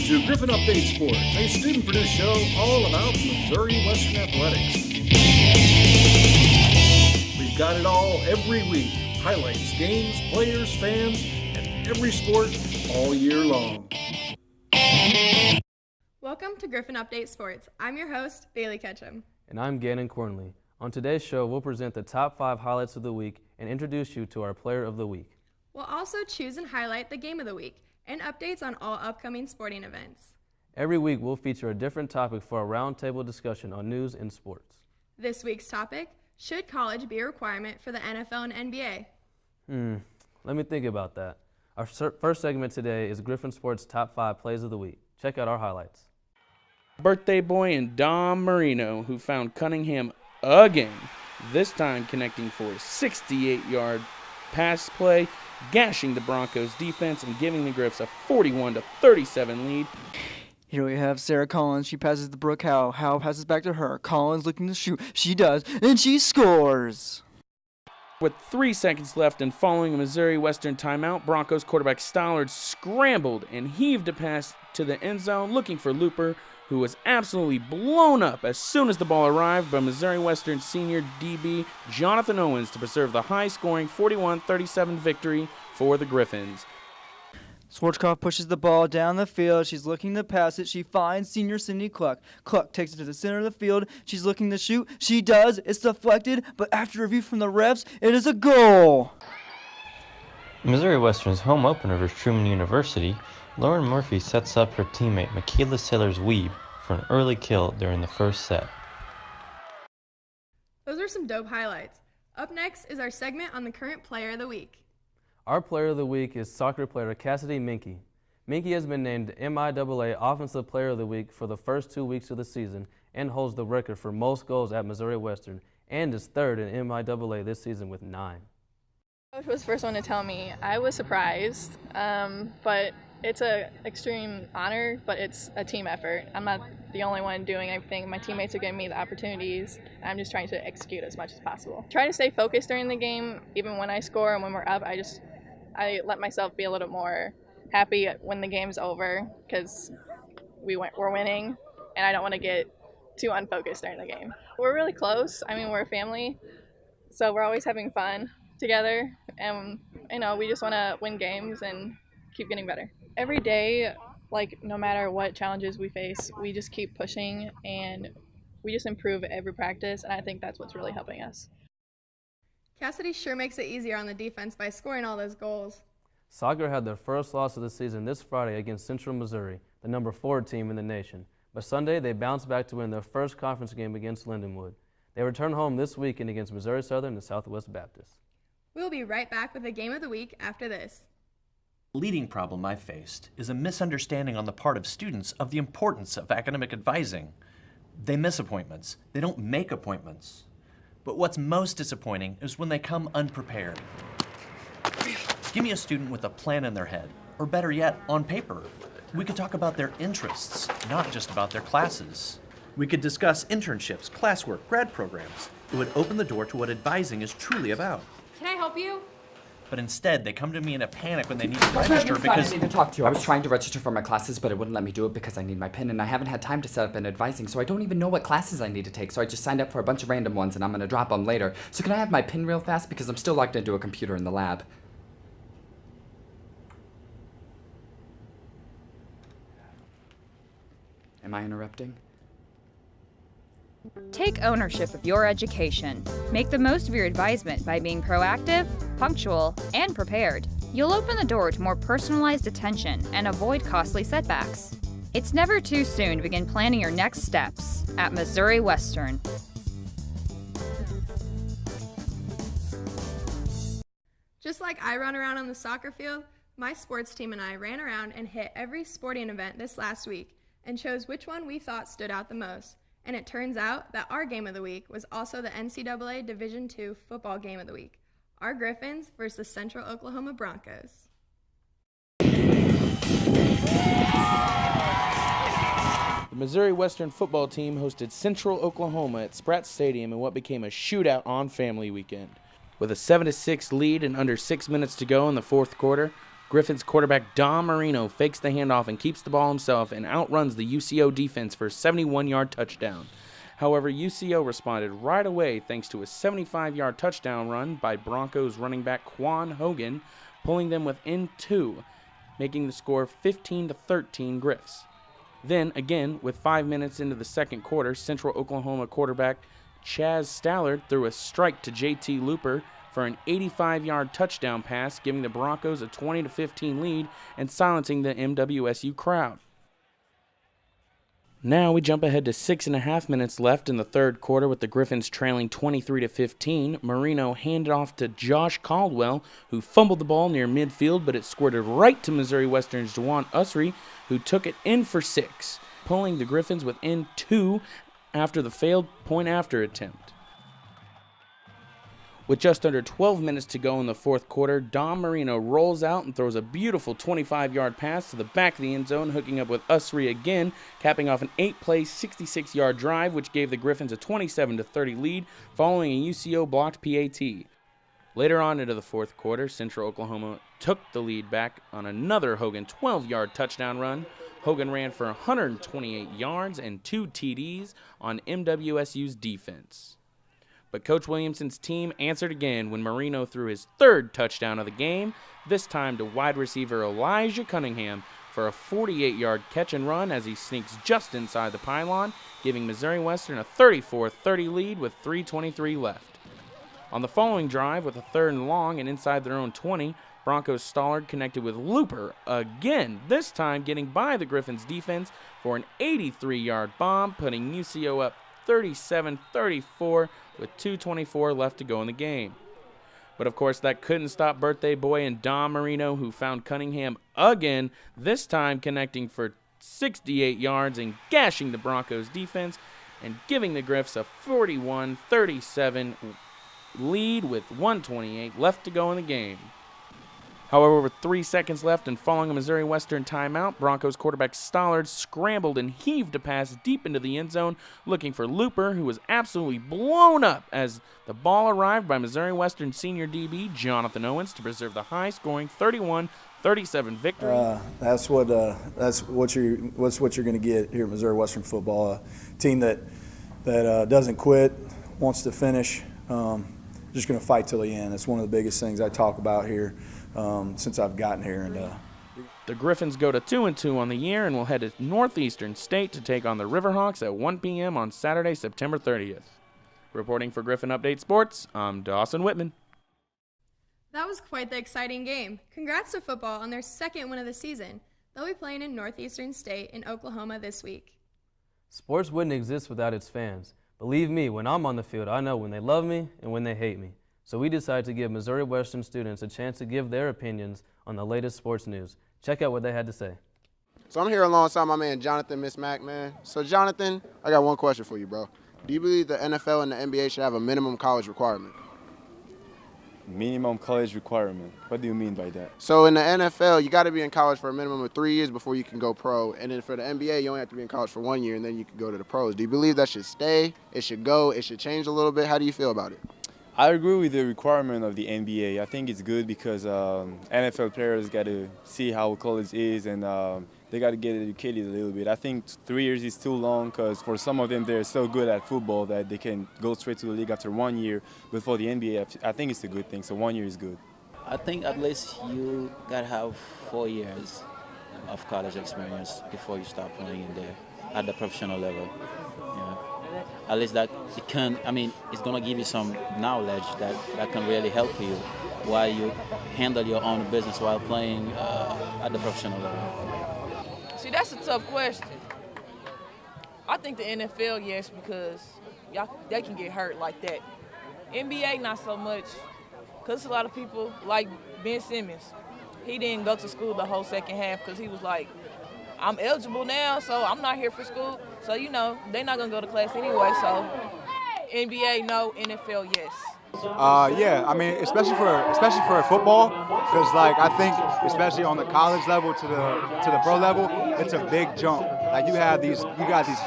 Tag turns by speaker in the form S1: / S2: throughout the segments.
S1: to Griffon Update Sports, a student-produced show all about Missouri Western athletics. We've got it all every week. Highlights, games, players, fans, and every sport all year long.
S2: Welcome to Griffon Update Sports. I'm your host, Bailey Ketchum.
S3: And I'm Gannon Cornley. On today's show, we'll present the top 5 highlights of the week and introduce you to our player of the week.
S2: We'll also choose and highlight the game of the week and updates on all upcoming sporting events.
S3: Every week, we'll feature a different topic for a roundtable discussion on news and sports.
S2: This week's topic, should college be a requirement for the NFL and NBA?
S3: Let me think about that. Our first segment today is Griffon Sports' top 5 plays of the week. Check out our highlights.
S4: Birthday boy and Dom Marino, who found Cunningham again, this time connecting for a 68-yard pass play, gashing the Broncos defense and giving the Griffs a 41-37 lead.
S5: Here we have Sarah Collins. She passes to Brooke Howe. Howe passes back to her. Collins looking to shoot. She does, and she scores.
S4: With 3 seconds left and following a Missouri Western timeout, Broncos quarterback Stallard scrambled and heaved a pass to the end zone looking for Looper, who was absolutely blown up as soon as the ball arrived by Missouri Western senior DB Jonathan Owens to preserve the high-scoring 41-37 victory for the Griffins.
S5: Schwarzkopf pushes the ball down the field. She's looking to pass it. She finds senior Cindy Cluck. Cluck takes it to the center of the field. She's looking to shoot. She does. It's deflected, but after review from the refs, it is a goal.
S6: Missouri Western's home opener versus Truman University, Lauren Murphy sets up her teammate Michaela Sailors-Weeb for an early kill during the first set.
S2: Those are some dope highlights. Up next is our segment on the current player of the week.
S3: Our player of the week is soccer player Cassidy Minke. Minke has been named MIAA Offensive Player of the Week for the first 2 weeks of the season and holds the record for most goals at Missouri Western and is third in MIAA this season with 9.
S7: Coach was the first one to tell me. I was surprised, but it's an extreme honor, but it's a team effort. I'm not the only one doing everything. My teammates are giving me the opportunities. I'm just trying to execute as much as possible. Try to stay focused during the game, even when I score and when we're up. I let myself be a little more happy when the game's over because we're winning, and I don't want to get too unfocused during the game. We're really close. I mean, we're a family, so we're always having fun together, and we just want to win games and keep getting better. Every day, no matter what challenges we face, we just keep pushing and we just improve every practice, and I think that's what's really helping us.
S2: Cassidy sure makes it easier on the defense by scoring all those goals.
S3: Soccer had their first loss of the season this Friday against Central Missouri, the number 4 team in the nation. But Sunday, they bounced back to win their first conference game against Lindenwood. They return home this weekend against Missouri Southern and Southwest Baptist.
S2: We'll be right back with the game of the week after this.
S8: The leading problem I've faced is a misunderstanding on the part of students of the importance of academic advising. They miss appointments. They don't make appointments. But what's most disappointing is when they come unprepared. Give me a student with a plan in their head, or better yet, on paper. We could talk about their interests, not just about their classes. We could discuss internships, classwork, grad programs. It would open the door to what advising is truly about.
S9: Can I help you?
S8: But instead, they come to me in a panic when they need to register because...
S10: I need to talk to you. I was trying to register for my classes, but it wouldn't let me do it because I need my PIN, and I haven't had time to set up an advising, so I don't even know what classes I need to take, so I just signed up for a bunch of random ones, and I'm going to drop them later. So can I have my PIN real fast? Because I'm still logged into a computer in the lab. Am I interrupting?
S9: Take ownership of your education. Make the most of your advisement by being proactive, punctual, and prepared. You'll open the door to more personalized attention and avoid costly setbacks. It's never too soon to begin planning your next steps at Missouri Western.
S2: Just like I run around on the soccer field, my sports team and I ran around and hit every sporting event this last week and chose which one we thought stood out the most. And it turns out that our game of the week was also the NCAA Division II football game of the week. Our Griffins versus Central Oklahoma Broncos.
S4: The Missouri Western football team hosted Central Oklahoma at Spratt Stadium in what became a shootout on Family Weekend. With a 7-6 lead and under 6 minutes to go in the fourth quarter, Griffin's quarterback Dom Marino fakes the handoff and keeps the ball himself and outruns the UCO defense for a 71-yard touchdown. However, UCO responded right away thanks to a 75-yard touchdown run by Broncos running back Quan Hogan, pulling them within 2, making the score 15-13 Griffs. Then, again, with 5 minutes into the second quarter, Central Oklahoma quarterback Chaz Stallard threw a strike to JT Looper for an 85-yard touchdown pass, giving the Broncos a 20-15 lead and silencing the MWSU crowd. Now we jump ahead to 6.5 minutes left in the third quarter with the Griffins trailing 23-15. Marino handed off to Josh Caldwell, who fumbled the ball near midfield, but it squirted right to Missouri Western's Juwan Usry, who took it in for 6, pulling the Griffins within 2 after the failed point-after attempt. With just under 12 minutes to go in the fourth quarter, Dom Marino rolls out and throws a beautiful 25-yard pass to the back of the end zone, hooking up with Usry again, capping off an 8-play, 66-yard drive, which gave the Griffins a 27-30 lead following a UCO blocked PAT. Later on into the fourth quarter, Central Oklahoma took the lead back on another Hogan 12-yard touchdown run. Hogan ran for 128 yards and 2 TDs on MWSU's defense. But Coach Williamson's team answered again when Marino threw his third touchdown of the game, this time to wide receiver Elijah Cunningham for a 48-yard catch and run as he sneaks just inside the pylon, giving Missouri Western a 34-30 lead with 3:23 left. On the following drive, with a 3rd and long and inside their own 20, Broncos Stallard connected with Looper again, this time getting by the Griffins defense for an 83-yard bomb, putting UCO up 37-34 with 2:24 left to go in the game. But of course that couldn't stop birthday boy and Dom Marino, who found Cunningham again, this time connecting for 68 yards and gashing the Broncos defense and giving the Griffs a 41-37 lead with 1:28 left to go in the game. However, with 3 seconds left and following a Missouri Western timeout, Broncos quarterback Stallard scrambled and heaved a pass deep into the end zone, looking for Looper, who was absolutely blown up as the ball arrived by Missouri Western senior DB Jonathan Owens to preserve the high-scoring 31-37 victory.
S11: That's what you're going to get here at Missouri Western football. A team that doesn't quit, wants to finish, just going to fight till the end. It's one of the biggest things I talk about here. Since I've gotten here. And
S4: the Griffins go to 2-2 on the year and will head to Northeastern State to take on the Riverhawks at 1 p.m. on Saturday, September 30th. Reporting for Griffon Update Sports, I'm Dawson Whitman.
S2: That was quite the exciting game. Congrats to football on their second win of the season. They'll be playing in Northeastern State in Oklahoma this week.
S3: Sports wouldn't exist without its fans. Believe me, when I'm on the field, I know when they love me and when they hate me. So we decided to give Missouri Western students a chance to give their opinions on the latest sports news. Check out what they had to say.
S12: So I'm here alongside my man Jonathan Miss Mac, man. So Jonathan, I got one question for you, bro. Do you believe the NFL and the NBA should have a minimum college requirement?
S13: Minimum college requirement? What do you mean by that?
S12: So in the NFL, you got to be in college for a minimum of 3 years before you can go pro. And then for the NBA, you only have to be in college for 1 year, and then you can go to the pros. Do you believe that should stay? It should go? It should change a little bit? How do you feel about it?
S13: I agree with the requirement of the NBA. I think it's good because NFL players got to see how college is and they got to get educated a little bit. I think 3 years is too long because for some of them they're so good at football that they can go straight to the league after 1 year. But for the NBA, I think it's a good thing, so 1 year is good.
S14: I think at least you got to have 4 years of college experience before you start playing in there at the professional level. Yeah. At least that it can, it's going to give you some knowledge that can really help you while you handle your own business while playing at the professional level.
S15: See, that's a tough question. I think the NFL, yes, because they can get hurt like that. NBA, not so much, because a lot of people, like Ben Simmons, he didn't go to school the whole second half because he was like, I'm eligible now, so I'm not here for school. So, they're not going to go to class anyway. So, NBA, no. NFL, yes.
S16: Yeah, I mean, especially for football, because like I think especially on the college level to the pro level, it's a big jump. Like you got these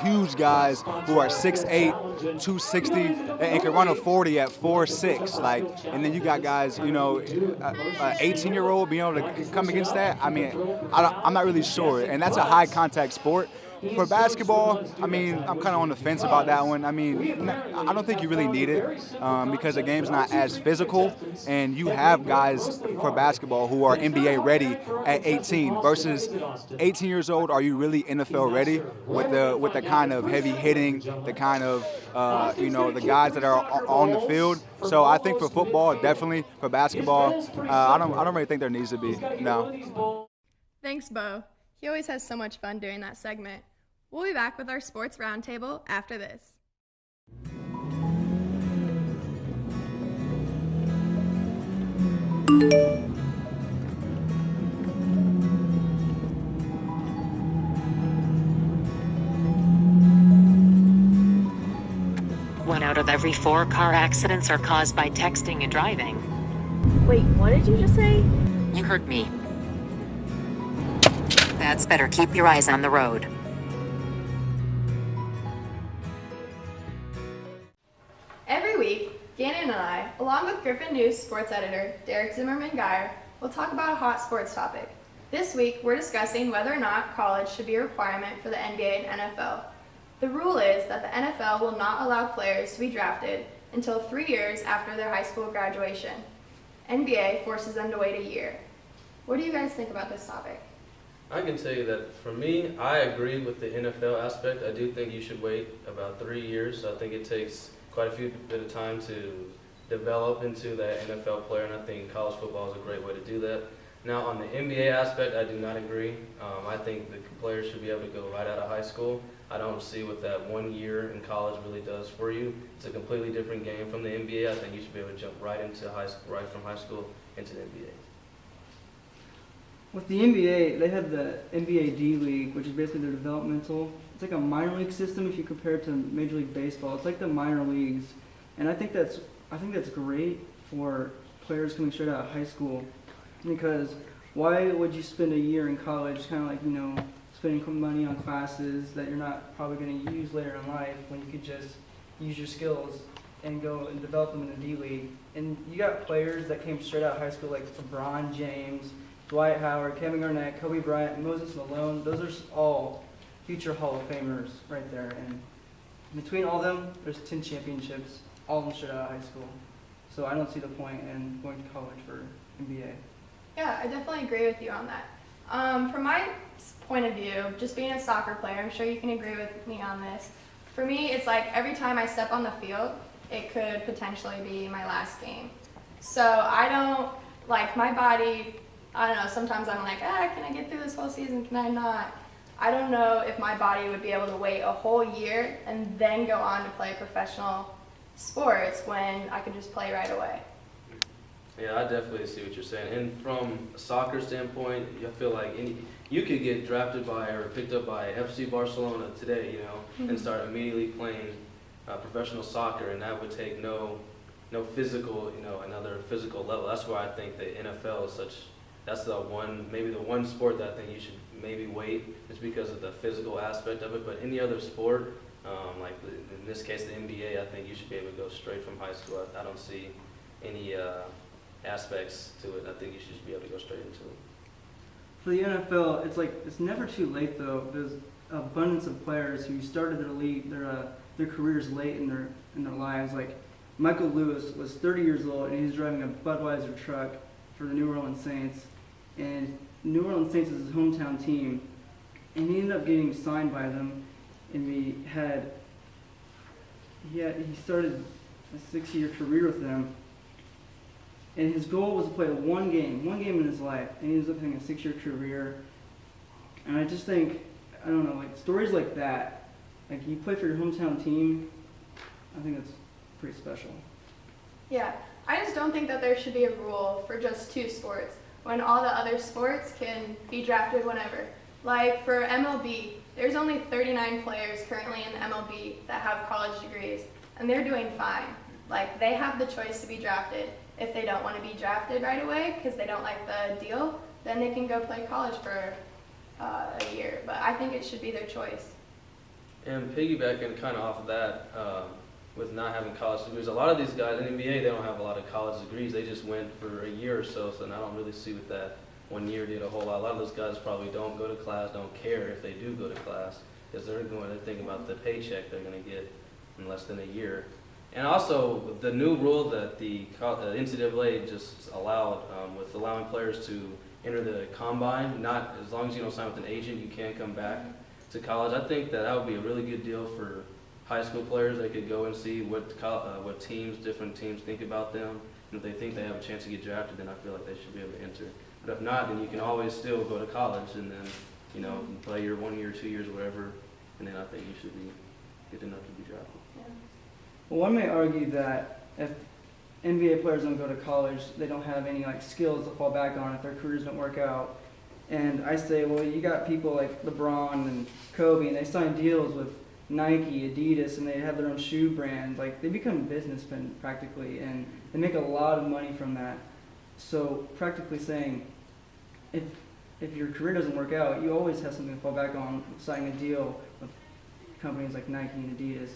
S16: huge guys who are 6'8", 260, and can run a 40 at 4'6", like, and then you got guys, you know, an 18-year-old being able to come against that. I mean, I'm not really sure, and that's a high contact sport. For basketball, I mean, I'm kind of on the fence about that one. I mean, I don't think you really need it because the game's not as physical, and you have guys for basketball who are NBA ready at 18 versus 18 years old. Are you really NFL ready with the kind of heavy hitting, the kind of you know, the guys that are on the field? So I think for football, definitely. For basketball, I don't really think there needs to be. No.
S2: Thanks, Bo. He always has so much fun doing that segment. We'll be back with our sports roundtable after this.
S17: One out of every 4 car accidents are caused by texting and driving.
S18: Wait, what did you just say?
S17: You heard me. That's better. Keep your eyes on the road.
S2: Every week, Gannon and I, along with Griffon News sports editor Derek Zimmerman-Geyer, will talk about a hot sports topic. This week, we're discussing whether or not college should be a requirement for the NBA and NFL. The rule is that the NFL will not allow players to be drafted until 3 years after their high school graduation. NBA forces them to wait a year. What do you guys think about this topic?
S3: I can tell you that for me, I agree with the NFL aspect. I do think you should wait about 3 years. I think it takes quite a bit of time to develop into that NFL player, and I think college football is a great way to do that. Now, on the NBA aspect, I do not agree. I think the players should be able to go right out of high school. I don't see what that 1 year in college really does for you. It's a completely different game from the NBA. I think you should be able to jump right into right from high school into the NBA.
S5: With the NBA, they have the NBA D League, which is basically their developmental. It's like a minor league system if you compare it to Major League Baseball. It's like the minor leagues, and I think that's great for players coming straight out of high school, because why would you spend a year in college, kind of like, you know, spending money on classes that you're not probably going to use later in life, when you could just use your skills and go and develop them in the D League? And you got players that came straight out of high school like LeBron James, Dwight Howard, Kevin Garnett, Kobe Bryant, Moses Malone. Those are all future Hall of Famers right there. And between all of them, there's 10 championships, all of them straight out of high school. So I don't see the point in going to college for NBA.
S2: Yeah, I definitely agree with you on that. From my point of view, just being a soccer player, I'm sure you can agree with me on this. For me, it's like every time I step on the field, it could potentially be my last game. So I don't, like, my body, I don't know, sometimes I'm like, can I get through this whole season? Can I not? I don't know if my body would be able to wait a whole year and then go on to play professional sports when I could just play right away.
S3: Yeah, I definitely see what you're saying. And from a soccer standpoint, I feel like you could get drafted by or picked up by FC Barcelona today, you know, and start immediately playing professional soccer, and that would take no physical, you know, another physical level. That's why I think the NFL is such. That's maybe the one sport that I think you should maybe wait, just because of the physical aspect of it. But any other sport, like in this case the NBA, I think you should be able to go straight from high school. I don't see any aspects to it. I think you should just be able to go straight into it.
S5: For the NFL, it's never too late though. There's an abundance of players who started their careers late in their lives. Like Michael Lewis was 30 years old and he's driving a Budweiser truck for the New Orleans Saints, and New Orleans Saints is his hometown team, and he ended up getting signed by them, and he started a 6-year career with them. And his goal was to play one game in his life, and he was looking at a 6-year career. And I just think, I don't know, like stories like that, like you play for your hometown team, I think that's pretty special.
S2: Yeah, I just don't think that there should be a rule for just 2 sports when all the other sports can be drafted whenever. Like for MLB, there's only 39 players currently in the MLB that have college degrees, and they're doing fine. Like, they have the choice to be drafted. If they don't want to be drafted right away because they don't like the deal, then they can go play college for a year. But I think it should be their choice. And
S3: piggybacking kind of off of that, with not having college degrees, a lot of these guys in the NBA, they don't have a lot of college degrees. They just went for a year or so, so I don't really see what that 1 year did a whole lot. A lot of those guys probably don't go to class, don't care if they do go to class, because they're going to think about the paycheck they're going to get in less than a year. And also, the new rule that the NCAA just allowed, with allowing players to enter the combine, not as long as you don't sign with an agent, you can come back to college. I think that would be a really good deal for high school players. They could go and see what different teams think about them. And if they think they have a chance to get drafted, then I feel like they should be able to enter. But if not, then you can always still go to college and then, play your 1 year, 2 years, whatever, and then I think you should be good enough to be drafted.
S5: Well, one may argue that if NBA players don't go to college, they don't have any skills to fall back on if their careers don't work out. And I say, well, you got people like LeBron and Kobe, and they sign deals with Nike, Adidas, and they have their own shoe brand. They become businessmen practically, and they make a lot of money from that. So practically saying, if your career doesn't work out, you always have something to fall back on, signing a deal with companies like Nike and Adidas.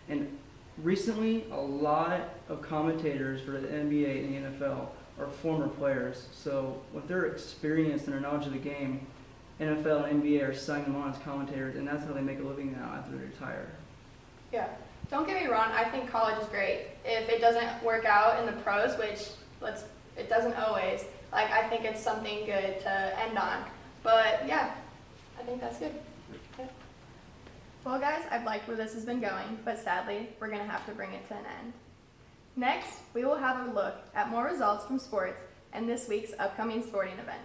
S5: And recently, a lot of commentators for the NBA and the NFL are former players. So with their experience and their knowledge of the game, NFL and NBA are signing them on as commentators, and that's how they make a living now after they retire.
S2: Yeah. Don't get me wrong, I think college is great. If it doesn't work out in the pros, which it doesn't always, I think it's something good to end on. But yeah, I think that's good. Okay. Well guys, I've liked where this has been going, but sadly, we're going to have to bring it to an end. Next, we will have a look at more results from sports and this week's upcoming sporting events.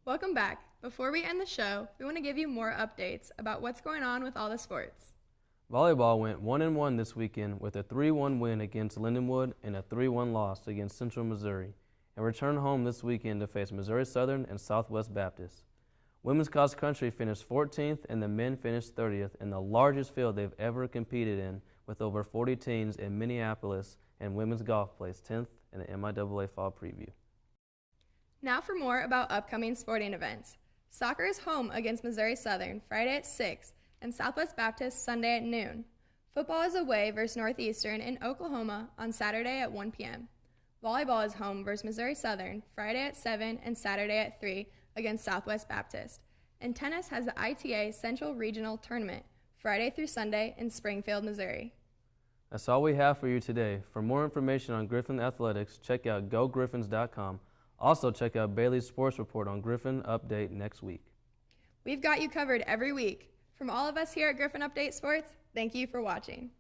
S2: Welcome back. Before we end the show, we want to give you more updates about what's going on with all the sports.
S3: Volleyball went 1-1 this weekend with a 3-1 win against Lindenwood and a 3-1 loss against Central Missouri, and returned home this weekend to face Missouri Southern and Southwest Baptist. Women's cross country finished 14th and the men finished 30th in the largest field they've ever competed in, with over 40 teams in Minneapolis, and women's golf placed 10th in the MIAA Fall Preview.
S2: Now for more about upcoming sporting events. Soccer is home against Missouri Southern Friday at 6 and Southwest Baptist Sunday at noon. Football is away versus Northeastern in Oklahoma on Saturday at 1 p.m. Volleyball is home versus Missouri Southern Friday at 7 and Saturday at 3 against Southwest Baptist. And tennis has the ITA Central Regional Tournament Friday through Sunday in Springfield, Missouri.
S3: That's all we have for you today. For more information on Griffon Athletics, check out gogriffons.com. Also, check out Bailey's Sports Report on Griffon Update next week.
S2: We've got you covered every week. From all of us here at Griffon Update Sports, thank you for watching.